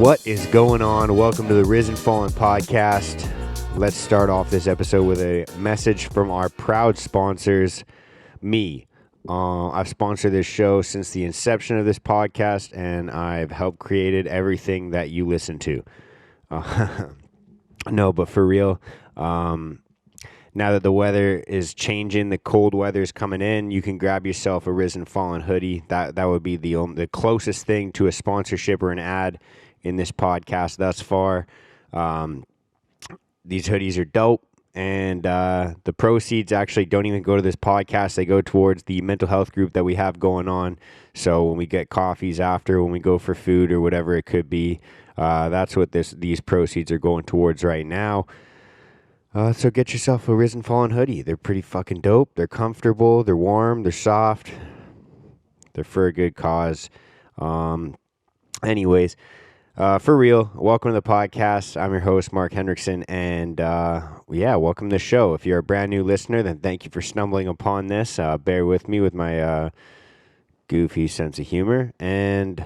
What is going on? Welcome to the Risen Fallen podcast. Let's start off this episode with a message from our proud sponsors, me. I've sponsored this show since the inception of this podcast, and I've helped created everything that you listen to. No, but for real, now that the weather is changing, the cold weather is coming in, you can grab yourself a Risen Fallen hoodie. That would be the closest thing to a sponsorship or an ad in this podcast thus far. These hoodies are dope, and the proceeds actually don't even go to this podcast. They go towards the mental health group that we have going on. So when we get coffees after, when we go for food or whatever it could be, that's what these proceeds are going towards right now. So get yourself a Risen Fallen hoodie. They're pretty fucking dope. They're comfortable. They're warm. They're soft. They're for a good cause. Anyways, for real, welcome to the podcast. I'm your host, Mark Hendrickson, and welcome to the show. If you're a brand new listener, then thank you for stumbling upon this. Bear with me with my goofy sense of humor. And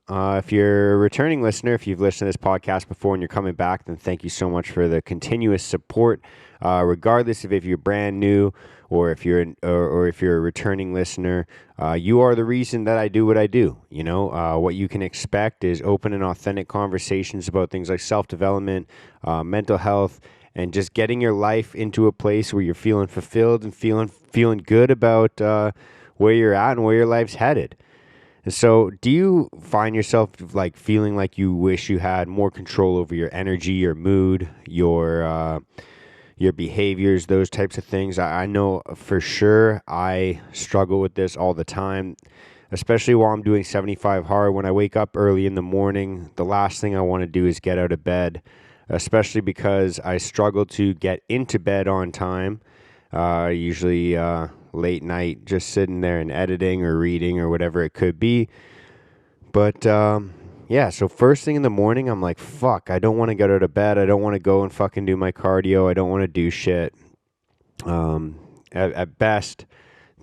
if you're a returning listener, if you've listened to this podcast before and you're coming back, then thank you so much for the continuous support. Regardless of if you're brand new or if you're a returning listener, you are the reason that I do what I do. You know, what you can expect is open and authentic conversations about things like self-development, mental health, and just getting your life into a place where you're feeling fulfilled and feeling good about where you're at and where your life's headed. And so, do you find yourself like feeling like you wish you had more control over your energy, your mood, your behaviors, those types of things? I know for sure I struggle with this all the time, especially while I'm doing 75 hard. When I wake up early in the morning, the last thing I want to do is get out of bed, especially because I struggle to get into bed on time. Usually late night, just sitting there and editing or reading or whatever it could be. But so first thing in the morning, I'm like, fuck, I don't want to get out of bed. I don't want to go and fucking do my cardio. I don't want to do shit. At best,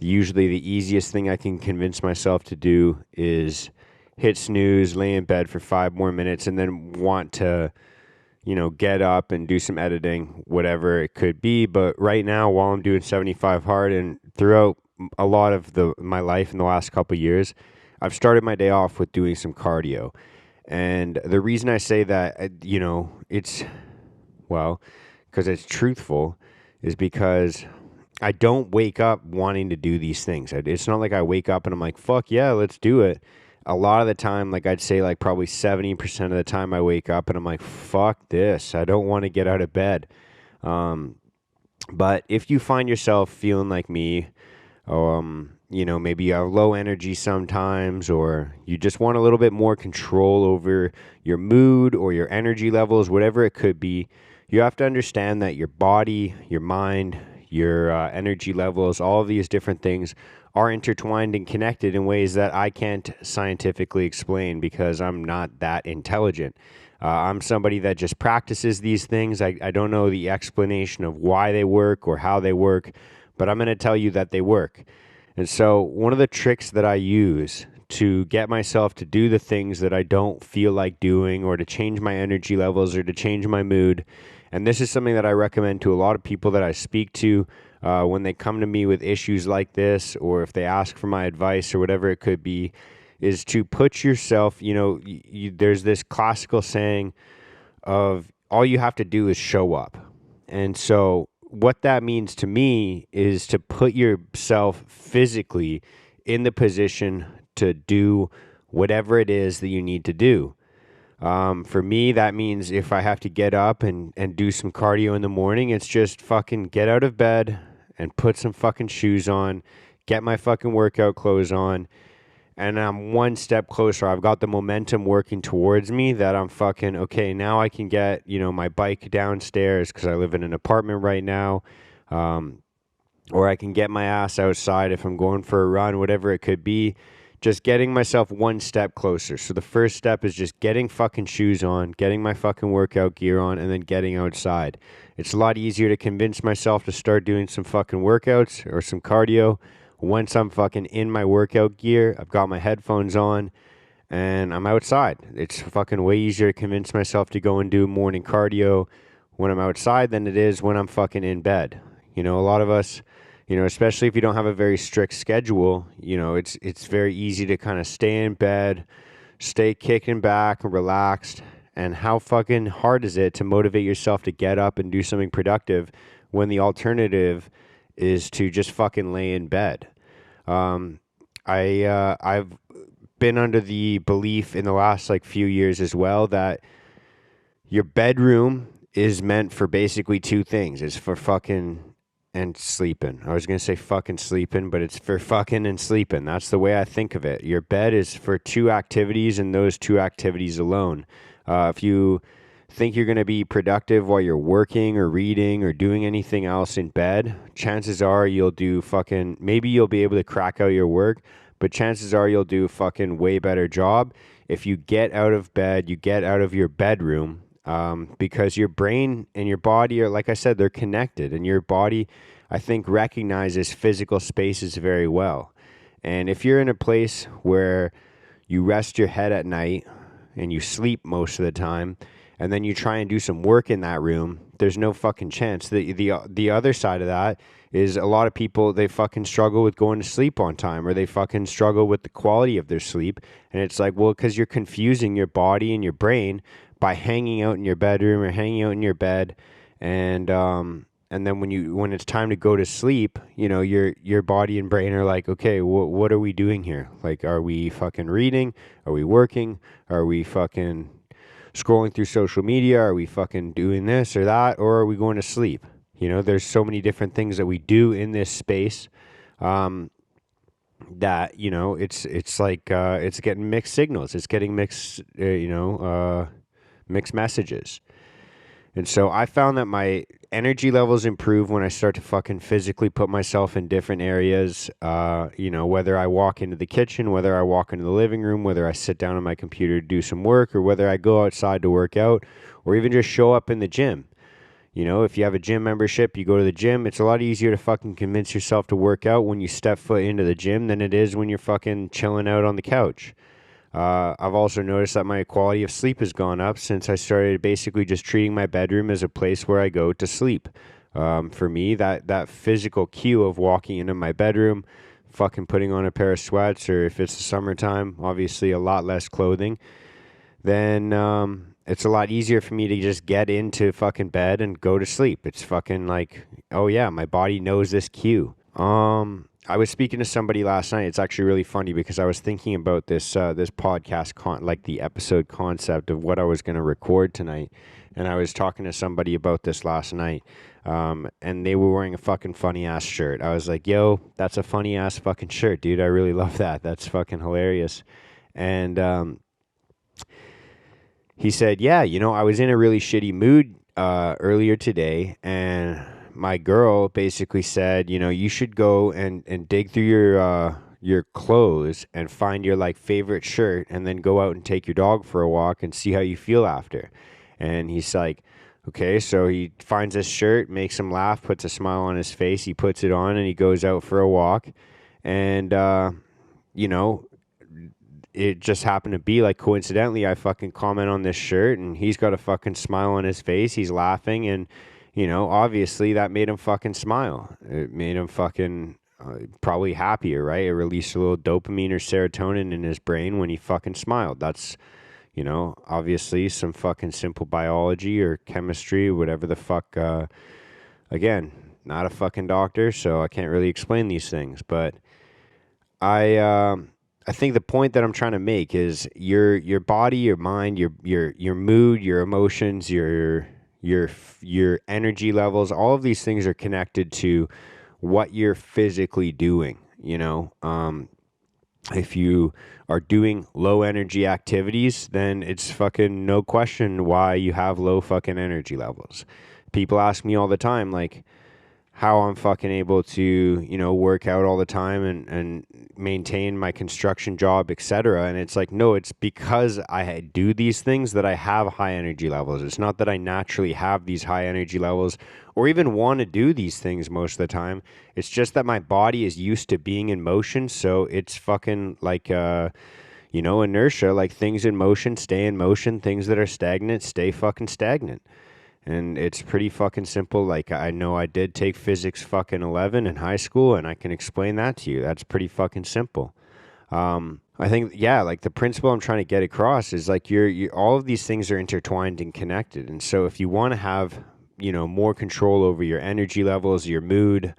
usually the easiest thing I can convince myself to do is hit snooze, lay in bed for 5 more minutes, and then want to, get up and do some editing, whatever it could be. But right now, while I'm doing 75 hard and throughout a lot of my life in the last couple of years, I've started my day off with doing some cardio. And the reason I say that, because it's truthful, is because I don't wake up wanting to do these things. It's not like I wake up and I'm like, fuck yeah, let's do it. A lot of the time, like I'd say like probably 70% of the time I wake up and I'm like, fuck this. I don't want to get out of bed. But if you find yourself feeling like me, maybe you have low energy sometimes, or you just want a little bit more control over your mood or your energy levels, whatever it could be, you have to understand that your body, your mind, your energy levels, all of these different things are intertwined and connected in ways that I can't scientifically explain because I'm not that intelligent. I'm somebody that just practices these things. I don't know the explanation of why they work or how they work, but I'm going to tell you that they work. And so one of the tricks that I use to get myself to do the things that I don't feel like doing, or to change my energy levels, or to change my mood, and this is something that I recommend to a lot of people that I speak to when they come to me with issues like this, or if they ask for my advice or whatever it could be, is to put yourself, there's this classical saying of all you have to do is show up. And so what that means to me is to put yourself physically in the position to do whatever it is that you need to do. For me, that means if I have to get up and do some cardio in the morning, it's just fucking get out of bed and put some fucking shoes on, get my fucking workout clothes on, and I'm one step closer. I've got the momentum working towards me that I'm fucking, okay, now I can get, my bike downstairs because I live in an apartment right now, or I can get my ass outside if I'm going for a run, whatever it could be. Just getting myself one step closer. So the first step is just getting fucking shoes on, getting my fucking workout gear on, and then getting outside. It's a lot easier to convince myself to start doing some fucking workouts or some cardio once I'm fucking in my workout gear. I've got my headphones on, and I'm outside. It's fucking way easier to convince myself to go and do morning cardio when I'm outside than it is when I'm fucking in bed. You know, a lot of us, you know, especially if you don't have a very strict schedule, you know, it's very easy to kind of stay in bed, stay kicking back and relaxed. And how fucking hard is it to motivate yourself to get up and do something productive when the alternative is to just fucking lay in bed? Um, I've been under the belief in the last like few years as well that your bedroom is meant for basically two things. It's for fucking and sleeping. I was going to say fucking sleeping, but it's for fucking and sleeping. That's the way I think of it. Your bed is for two activities and those two activities alone. If you think you're going to be productive while you're working or reading or doing anything else in bed, chances are you'll do fucking, maybe you'll be able to crack out your work, but chances are you'll do a fucking way better job if you get out of bed, you get out of your bedroom, because your brain and your body are, like I said, they're connected, and your body, I think, recognizes physical spaces very well. And if you're in a place where you rest your head at night and you sleep most of the time, and then you try and do some work in that room, there's no fucking chance. The other side of that is a lot of people, they fucking struggle with going to sleep on time, or they fucking struggle with the quality of their sleep. And it's like, well, because you're confusing your body and your brain by hanging out in your bedroom or hanging out in your bed, and then when it's time to go to sleep, you know, your body and brain are like, okay, what are we doing here? Like, are we fucking reading? Are we working? Are we fucking scrolling through social media? Are we fucking doing this or that? Or are we going to sleep? You know, there's so many different things that we do in this space, that, you know, it's like, it's getting mixed signals. It's getting mixed, mixed messages. And so I found that my energy levels improve when I start to fucking physically put myself in different areas. You know, whether I walk into the kitchen, whether I walk into the living room, whether I sit down on my computer to do some work, or whether I go outside to work out, or even just show up in the gym. You know, if you have a gym membership, you go to the gym, it's a lot easier to fucking convince yourself to work out when you step foot into the gym than it is when you're fucking chilling out on the couch. I've also noticed that my quality of sleep has gone up since I started basically just treating my bedroom as a place where I go to sleep. For me, that physical cue of walking into my bedroom, fucking putting on a pair of sweats, or if it's the summertime, obviously a lot less clothing, then it's a lot easier for me to just get into fucking bed and go to sleep. It's fucking like, oh yeah, my body knows this cue. I was speaking to somebody last night. It's actually really funny because I was thinking about this podcast, like the episode concept of what I was going to record tonight, and I was talking to somebody about this last night, and they were wearing a fucking funny ass shirt. I was like, "Yo, that's a funny ass fucking shirt, dude. I really love that. That's fucking hilarious." And he said, "Yeah, you know, I was in a really shitty mood earlier today, and my girl basically said, you know, you should go and dig through your clothes and find your like favorite shirt, and then go out and take your dog for a walk and see how you feel after." And he's like, okay, so he finds this shirt, makes him laugh, puts a smile on his face, he puts it on, and he goes out for a walk. And you know, it just happened to be like coincidentally I fucking comment on this shirt, and he's got a fucking smile on his face, he's laughing, and you know, obviously that made him fucking smile. It made him fucking probably happier, right? It released a little dopamine or serotonin in his brain when he fucking smiled. That's, you know, obviously some fucking simple biology or chemistry, whatever the fuck. Again, not a fucking doctor, so I can't really explain these things. But I think the point that I'm trying to make is your body, your mind, your mood, your emotions, your energy levels, all of these things are connected to what you're physically doing. You know, if you are doing low energy activities, then it's fucking no question why you have low fucking energy levels. People ask me all the time, like, how I'm fucking able to, you know, work out all the time and maintain my construction job, etc. And it's like, no, it's because I do these things that I have high energy levels. It's not that I naturally have these high energy levels or even want to do these things most of the time. It's just that my body is used to being in motion. So it's fucking like, inertia, like things in motion stay in motion, things that are stagnant stay fucking stagnant. And it's pretty fucking simple. Like, I know I did take physics fucking 11 in high school, and I can explain that to you. That's pretty fucking simple. I think, yeah, like the principle I'm trying to get across is like you're all of these things are intertwined and connected. And so if you want to have, more control over your energy levels, your mood,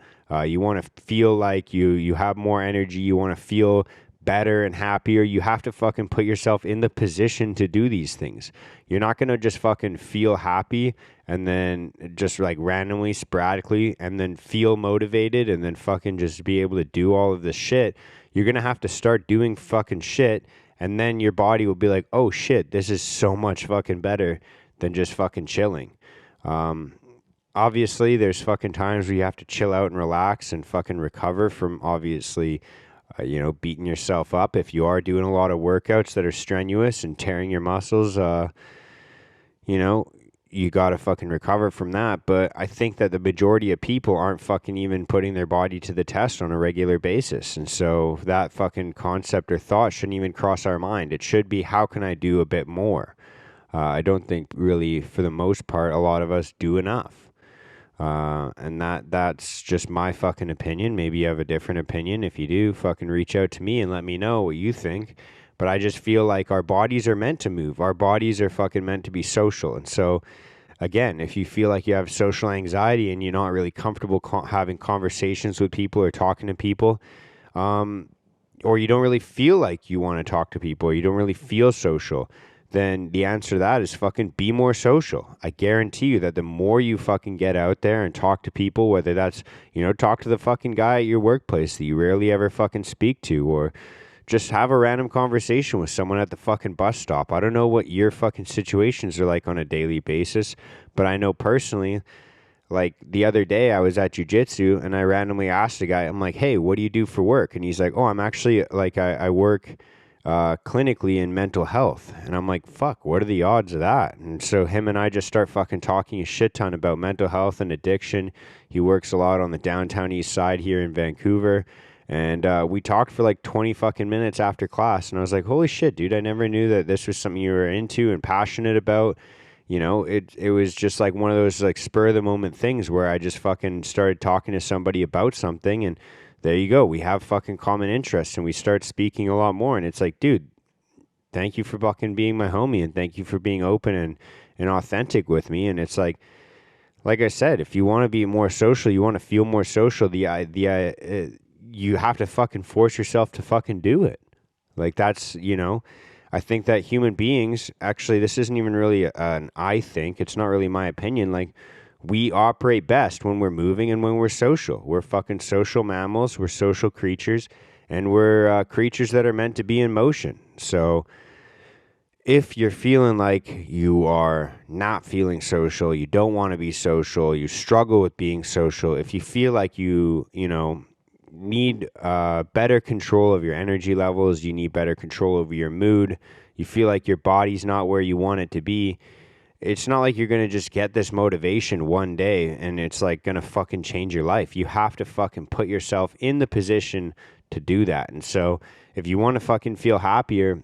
you want to feel like you have more energy, you want to feel better and happier, you have to fucking put yourself in the position to do these things. You're not going to just fucking feel happy and then just like randomly, sporadically, and then feel motivated and then fucking just be able to do all of this shit. You're going to have to start doing fucking shit, and then your body will be like, oh shit, this is so much fucking better than just fucking chilling. Obviously, there's fucking times where you have to chill out and relax and fucking recover from obviously beating yourself up. If you are doing a lot of workouts that are strenuous and tearing your muscles, you got to fucking recover from that. But I think that the majority of people aren't fucking even putting their body to the test on a regular basis. And so that fucking concept or thought shouldn't even cross our mind. It should be, how can I do a bit more? I don't think really, for the most part, a lot of us do enough. And that's just my fucking opinion. Maybe you have a different opinion. If you do, fucking reach out to me and let me know what you think. But I just feel like our bodies are meant to move. Our bodies are fucking meant to be social. And so, again, if you feel like you have social anxiety and you're not really comfortable having conversations with people or talking to people, or you don't really feel like you want to talk to people, or you don't really feel social, then the answer to that is fucking be more social. I guarantee you that the more you fucking get out there and talk to people, whether that's, talk to the fucking guy at your workplace that you rarely ever fucking speak to, or just have a random conversation with someone at the fucking bus stop. I don't know what your fucking situations are like on a daily basis, but I know personally, like the other day I was at jiu-jitsu and I randomly asked a guy, I'm like, hey, what do you do for work? And he's like, oh, I'm actually like, I work clinically in mental health. And I'm like, fuck, what are the odds of that? And so him and I just start fucking talking a shit ton about mental health and addiction. He works a lot on the downtown east side here in Vancouver. And we talked for like 20 fucking minutes after class. And I was like, holy shit, dude, I never knew that this was something you were into and passionate about. It was just like one of those like spur of the moment things where I just fucking started talking to somebody about something, and there you go. We have fucking common interests and we start speaking a lot more. And it's like, dude, thank you for fucking being my homie, and thank you for being open and authentic with me. And it's like I said, if you want to be more social, you want to feel more social, you have to fucking force yourself to fucking do it. Like that's, I think that human beings, actually, this isn't even really I think, it's not really my opinion. Like, we operate best when we're moving and when we're social. We're fucking social mammals. We're social creatures, and we're creatures that are meant to be in motion. So if you're feeling like you are not feeling social, you don't want to be social, you struggle with being social, if you feel like you need better control of your energy levels, you need better control over your mood, you feel like your body's not where you want it to be, it's not like you're going to just get this motivation one day and it's like going to fucking change your life. You have to fucking put yourself in the position to do that. And so if you want to fucking feel happier,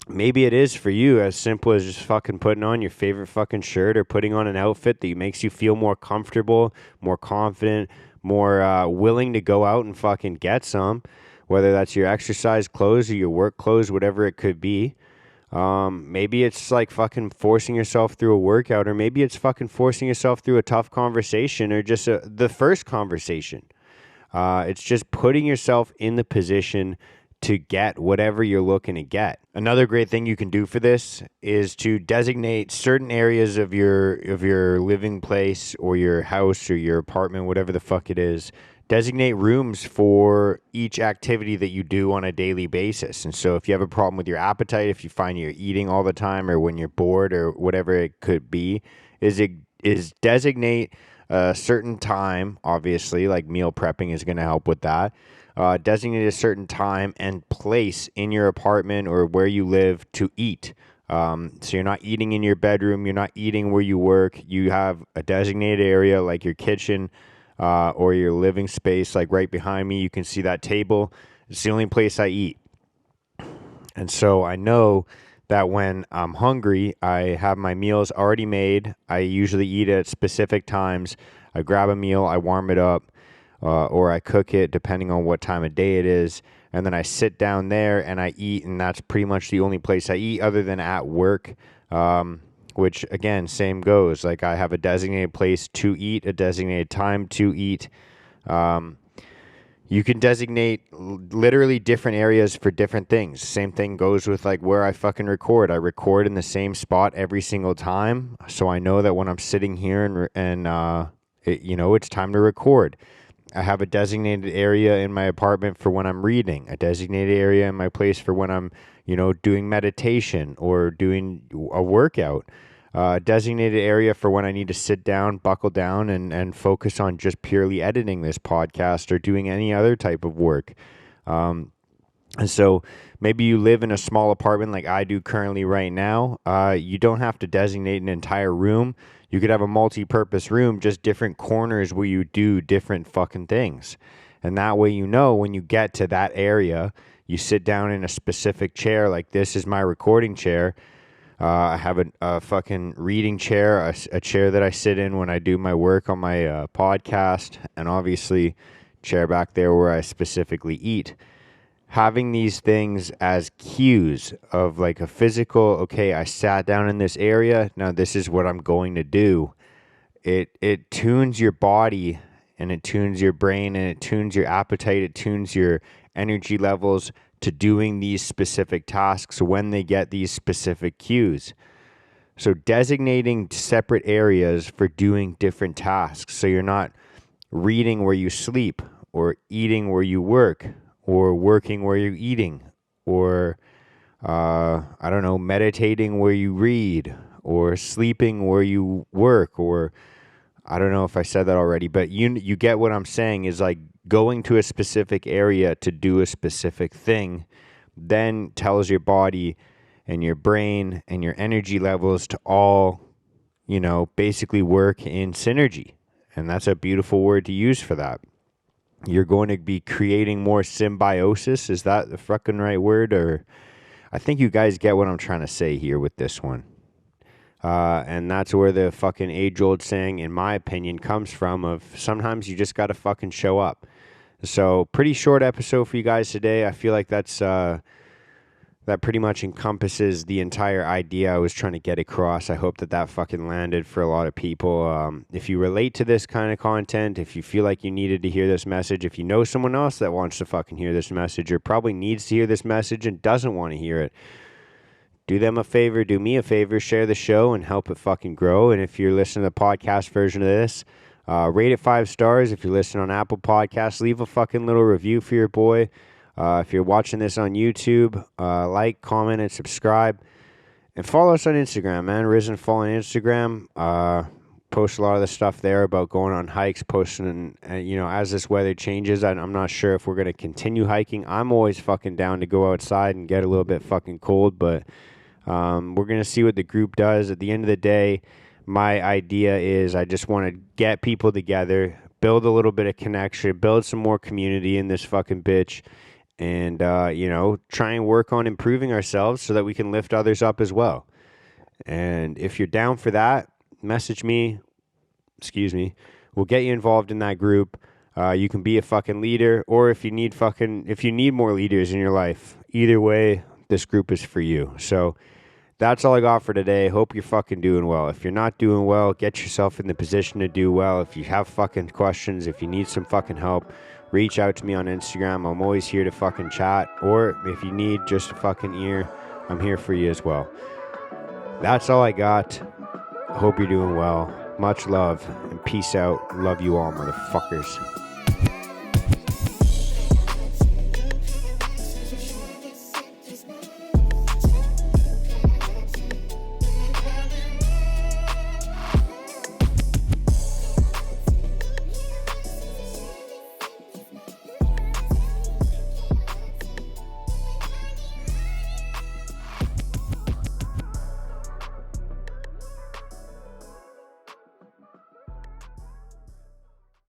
maybe it is for you as simple as just fucking putting on your favorite fucking shirt or putting on an outfit that makes you feel more comfortable, more confident, more willing to go out and fucking get some, whether that's your exercise clothes or your work clothes, whatever it could be. Maybe it's like fucking forcing yourself through a workout, or maybe it's fucking forcing yourself through a tough conversation, or just the first conversation. It's just putting yourself in the position to get whatever you're looking to get. Another great thing you can do for this is to designate certain areas of your living place or your house or your apartment, whatever the fuck it is. Designate rooms for each activity that you do on a daily basis. And so if you have a problem with your appetite, if you find you're eating all the time, or when you're bored, or whatever it could be, is designate a certain time. Obviously, like meal prepping is going to help with that. Designate a certain time and place in your apartment or where you live to eat. So you're not eating in your bedroom, you're not eating where you work. You have a designated area like your kitchen, or your living space, like right behind me. You can see that table. It's the only place I eat. And so I know that when I'm hungry, I have my meals already made. I usually eat at specific times. I grab a meal, I warm it up, or I cook it depending on what time of day it is. And then I sit down there and I eat, and that's pretty much the only place I eat other than at work. Which again, same goes. Like I have a designated place to eat, a designated time to eat. You can designate literally different areas for different things. Same thing goes with like where I fucking record. I record in the same spot every single time, so I know that when I'm sitting here it's time to record. I have a designated area in my apartment for when I'm reading, a designated area in my place for when I'm, doing meditation or doing a workout, designated area for when I need to sit down, buckle down, and focus on just purely editing this podcast or doing any other type of work. And so maybe you live in a small apartment like I do currently right now. You don't have to designate an entire room. You could have a multi-purpose room, just different corners where you do different fucking things. And that way, when you get to that area, you sit down in a specific chair. Like this is my recording chair. I have a fucking reading chair, a chair that I sit in when I do my work on my podcast, and obviously chair back there where I specifically eat. Having these things as cues of like a physical, okay, I sat down in this area, now this is what I'm going to do. It tunes your body, and it tunes your brain, and it tunes your appetite, it tunes your energy levels to doing these specific tasks when they get these specific cues. So designating separate areas for doing different tasks, so you're not reading where you sleep, or eating where you work, or working where you're eating, or meditating where you read, or sleeping where you work, or I don't know if I said that already, but you get what I'm saying is like going to a specific area to do a specific thing then tells your body and your brain and your energy levels to all, basically work in synergy. And that's a beautiful word to use for that. You're going to be creating more symbiosis. Is that the fucking right word? Or I think you guys get what I'm trying to say here with this one. And that's where the fucking age-old saying, in my opinion, comes from of sometimes you just got to fucking show up. So pretty short episode for you guys today. I feel like that pretty much encompasses the entire idea I was trying to get across. I hope that fucking landed for a lot of people. If you relate to this kind of content, if you feel like you needed to hear this message, if you know someone else that wants to fucking hear this message or probably needs to hear this message and doesn't want to hear it, do them a favor, do me a favor, share the show and help it fucking grow. And if you're listening to the podcast version of this, rate it 5 stars. If you're listening on Apple Podcasts, leave a fucking little review for your boy. If you're watching this on YouTube, like, comment, and subscribe. And follow us on Instagram, man. Risen Fall on Instagram. Post a lot of the stuff there about going on hikes, posting, as this weather changes. I'm not sure if we're going to continue hiking. I'm always fucking down to go outside and get a little bit fucking cold, but we're going to see what the group does. At the end of the day, my idea is I just want to get people together, build a little bit of connection, build some more community in this fucking bitch, and, try and work on improving ourselves so that we can lift others up as well. And if you're down for that, message me. We'll get you involved in that group. You can be a fucking leader, or if you need more leaders in your life, either way, this group is for you. So that's all I got for today. Hope you're fucking doing well. If you're not doing well, get yourself in the position to do well. If you have fucking questions, if you need some fucking help, reach out to me on Instagram. I'm always here to fucking chat. Or if you need just a fucking ear, I'm here for you as well. That's all I got. Hope you're doing well. Much love and peace out. Love you all, motherfuckers.